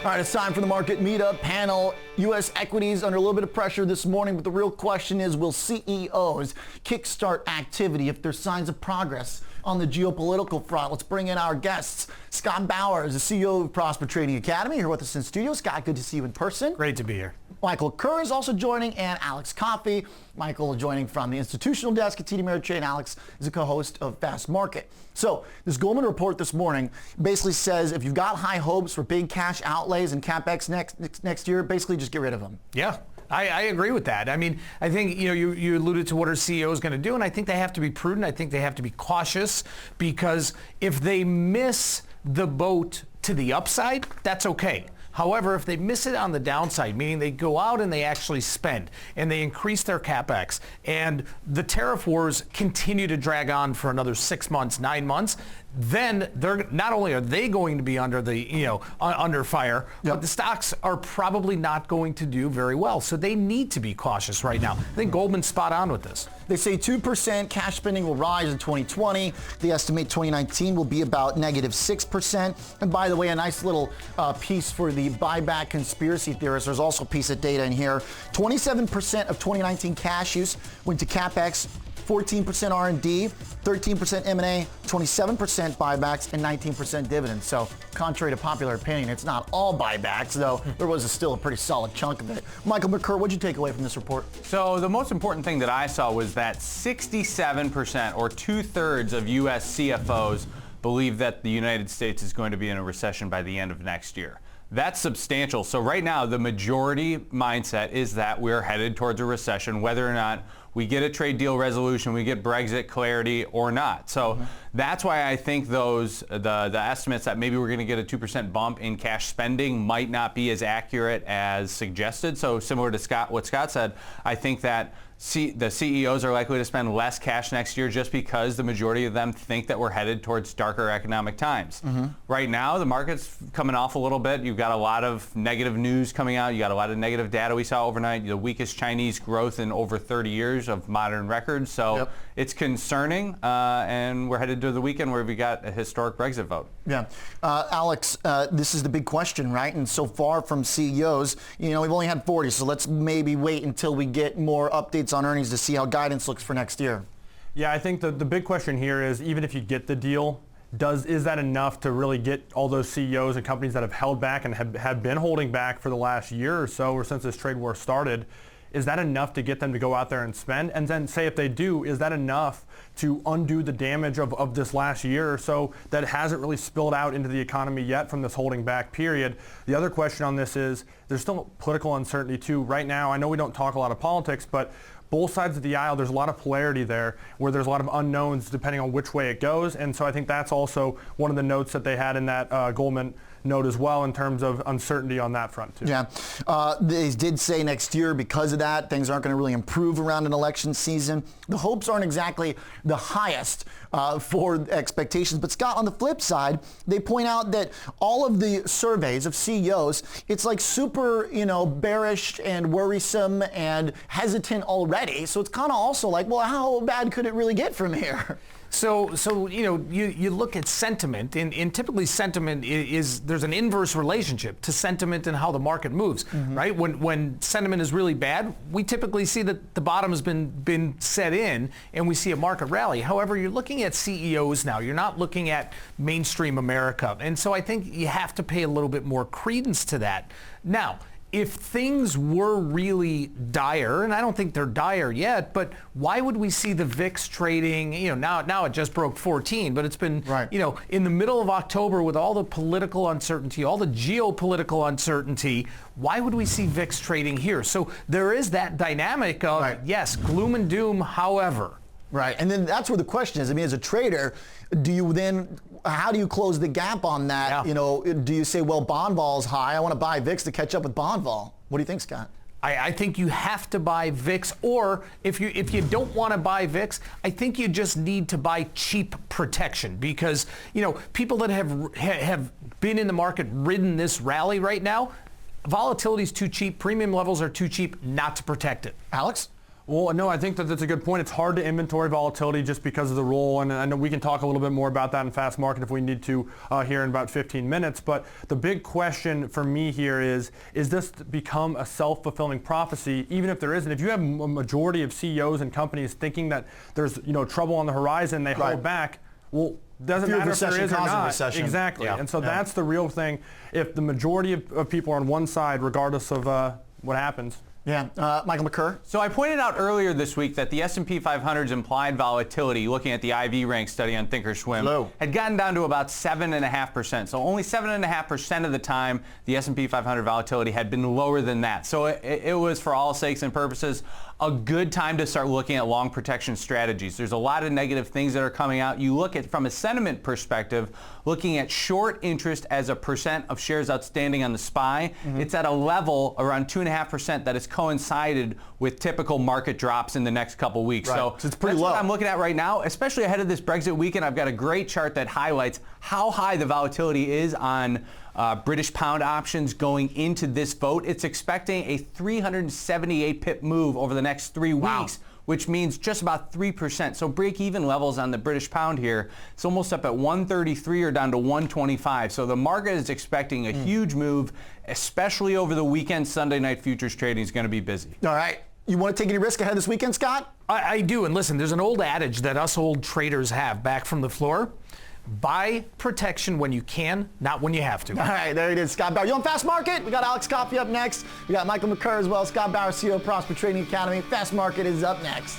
All right, it's time for the market meetup panel. U.S. equities under a little bit of pressure this morning, but the real question is, will CEOs kickstart activity if there's signs of progress on the geopolitical front? Let's bring in our guests. Scott Bauer is the CEO of Prosper Trading Academy, here with us in studio. Scott, good to see you in person. Great to be here. Michael McKerr is also joining, and Alex Coffey. Michael joining from the institutional desk at TD Ameritrade. Alex is a co-host of Fast Market. So this Goldman report this morning basically says if you've got high hopes for big cash outlays and CapEx next year, basically just get rid of them. Yeah. I agree with that. I mean, I think, you alluded to what our CEO is going to do, and I think they have to be prudent. I think they have to be cautious, because if they miss the boat to the upside, that's okay. However, if they miss it on the downside, meaning they go out and they actually spend and they increase their CapEx, and the tariff wars continue to drag on for another 6 months, 9 months, then they're not only are they going to be under the under fire, but the stocks are probably not going to do very well. So they need to be cautious right now. I think Goldman's spot on with this. They say 2% cash spending will rise in 2020. They estimate 2019 will be about -6%. And by the way, a nice little piece for the buyback conspiracy theorists. There's also a piece of data in here. 27% of 2019 cash use went to CapEx, 14% R&D, 13% M&A, 27% buybacks, and 19% dividends. So contrary to popular opinion, it's not all buybacks, though there was still a pretty solid chunk of it. Michael McKerr, what'd you take away from this report? So the most important thing that I saw was that 67%, or 2/3 of U.S. CFOs, believe that the United States is going to be in a recession by the end of next year. That's substantial. So right now, the majority mindset is that we're headed towards a recession, whether or not we get a trade deal resolution, we get Brexit clarity or not. So that's why I think the estimates that maybe we're going to get a 2% bump in cash spending might not be as accurate as suggested. So similar to what Scott said, I think that the CEOs are likely to spend less cash next year just because the majority of them think that we're headed towards darker economic times. Right now, the market's coming off a little bit. You've got a lot of negative news coming out. You got a lot of negative data we saw overnight. The weakest Chinese growth in over 30 years of modern records. So it's concerning, and we're headed to the weekend where we got a historic Brexit vote. Yeah. Alex, this is the big question, right? And so far from CEOs, we've only had 40, so let's maybe wait until we get more updates on earnings to see how guidance looks for next year. Yeah, I think the big question here is, even if you get the deal, is that enough to really get all those CEOs and companies that have held back and have been holding back for the last year or so, or since this trade war started? Is that enough to get them to go out there and spend? And then say if they do, is that enough to undo the damage of this last year or so that hasn't really spilled out into the economy yet from this holding back period? The other question on this is, there's still political uncertainty too. Right now, I know we don't talk a lot of politics, but both sides of the aisle, there's a lot of polarity there where there's a lot of unknowns depending on which way it goes. And so I think that's also one of the notes that they had in that Goldman note as well, in terms of uncertainty on that front too. Yeah, they did say next year, because of that, things aren't going to really improve around an election season. The hopes aren't exactly the highest for expectations. But Scott, on the flip side, they point out that all of the surveys of CEOs, it's like super, bearish and worrisome and hesitant already. So it's kind of also like, well, how bad could it really get from here? So you look at sentiment, and typically sentiment there's an inverse relationship to sentiment and how the market moves, right? When sentiment is really bad, we typically see that the bottom has been set in, and we see a market rally. However, you're looking at CEOs now. You're not looking at mainstream America, and so I think you have to pay a little bit more credence to that. Now, if things were really dire, and I don't think they're dire yet, but why would we see the VIX trading, now it just broke 14, but it's been, in the middle of October with all the political uncertainty, all the geopolitical uncertainty, why would we see VIX trading here? So there is that dynamic of, yes, gloom and doom, however. Right, and then that's where the question is. I mean, as a trader, how do you close the gap on that? Do you say, well, bond vol's high, I want to buy VIX to catch up with bond vol? What do you think, Scott? I think you have to buy VIX, or if you don't want to buy VIX, I think you just need to buy cheap protection, because people that have been in the market, ridden this rally right now, volatility is too cheap, premium levels are too cheap not to protect it. Alex? Well, no, I think that that's a good point. It's hard to inventory volatility just because of the rule, and I know we can talk a little bit more about that in fast market if we need to here in about 15 minutes. But the big question for me here is this become a self-fulfilling prophecy, even if there isn't? If you have a majority of CEOs and companies thinking that there's trouble on the horizon, they hold back, well, doesn't matter if there is or not. Recession. Exactly. Yeah. And so that's the real thing. If the majority of people are on one side, regardless of what happens. Yeah, Michael McKerr. So I pointed out earlier this week that the S&P 500's implied volatility, looking at the IV rank study on Thinkorswim, had gotten down to about 7.5%. So only 7.5% of the time the S&P 500 volatility had been lower than that. So it was, for all sakes and purposes, a good time to start looking at long protection strategies. There's a lot of negative things that are coming out. You look at, from a sentiment perspective, looking at short interest as a percent of shares outstanding on the SPY, it's at a level around 2.5% that has coincided with typical market drops in the next couple weeks. Right. So it's pretty that's low. what I'm looking at right now, especially ahead of this Brexit weekend. I've got a great chart that highlights how high the volatility is on British pound options going into this vote. It's expecting a 378 pip move over the next 3 weeks, which means just about 3%. So break-even levels on the British pound here, it's almost up at 133 or down to 125. So the market is expecting a huge move, especially over the weekend. Sunday night futures trading is going to be busy. All right. You want to take any risk ahead of this weekend, Scott? I do. And listen, there's an old adage that us old traders have back from the floor. Buy protection when you can, not when you have to. All right, there it is, Scott Bauer. You on Fast Market? We got Alex Coffey up next. We got Michael McKerr as well. Scott Bauer, CEO of Prosper Trading Academy. Fast Market is up next.